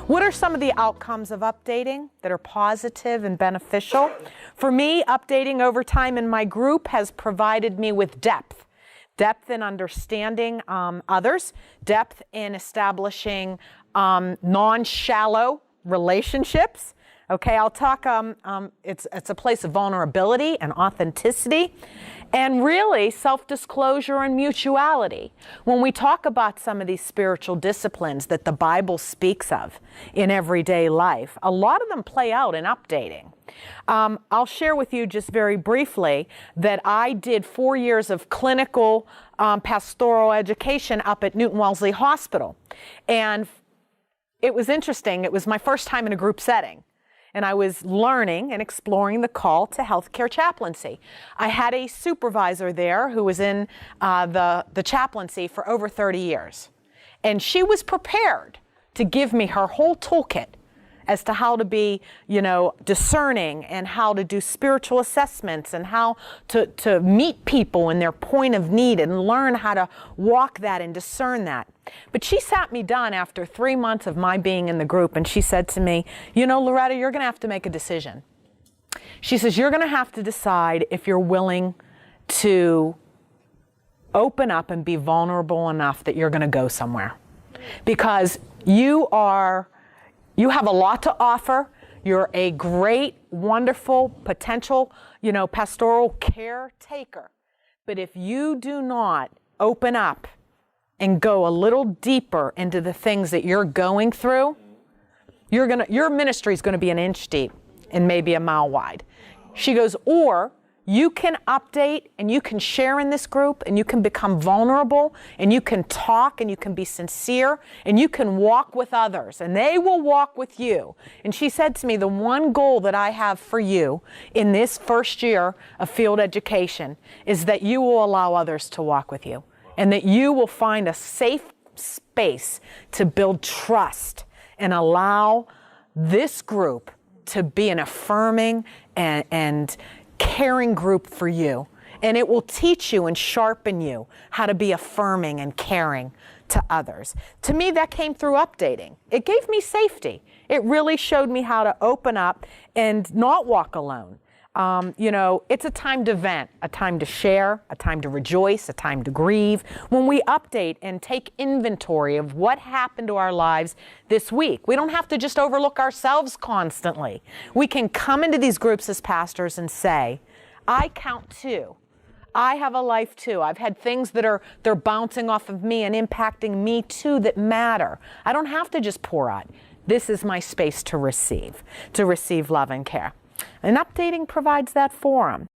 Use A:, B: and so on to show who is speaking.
A: What are some of the outcomes of updating that are positive and beneficial? For me, updating over time in my group has provided me with depth. Depth in understanding others, depth in establishing non-shallow relationships. Okay, I'll talk, it's a place of vulnerability and authenticity, and really self-disclosure and mutuality. When we talk about some of these spiritual disciplines that the Bible speaks of in everyday life, a lot of them play out in updating. I'll share with you just very briefly that I did 4 years of clinical pastoral education up at Newton Wellesley Hospital. And it was interesting. It was my first time in a group setting. And I was learning and exploring the call to healthcare chaplaincy. I had a supervisor there who was in the chaplaincy for over 30 years. And she was prepared to give me her whole toolkit as to how to be, discerning and how to do spiritual assessments and how to meet people in their point of need and learn how to walk that and discern that. But she sat me down after 3 months of my being in the group and she said to me, Loretta, you're going to have to make a decision. She says, you're going to have to decide if you're willing to open up and be vulnerable enough that you're going to go somewhere. Because you have a lot to offer. You're a great, wonderful, potential, pastoral caretaker. But if you do not open up and go a little deeper into the things that you're going through, your ministry is going to be an inch deep and maybe a mile wide. She goes, or you can update and you can share in this group and you can become vulnerable and you can talk and you can be sincere and you can walk with others and they will walk with you. And she said to me, the one goal that I have for you in this first year of field education is that you will allow others to walk with you and that you will find a safe space to build trust and allow this group to be an affirming and caring group for you. And it will teach you and sharpen you how to be affirming and caring to others. To me, that came through updating. It gave me safety. It really showed me how to open up and not walk alone. It's a time to vent, a time to share, a time to rejoice, a time to grieve. When we update and take inventory of what happened to our lives this week, we don't have to just overlook ourselves constantly. We can come into these groups as pastors and say, I count too. I have a life too. I've had things that they're bouncing off of me and impacting me too that matter. I don't have to just pour out. This is my space to receive love and care. And updating provides that forum.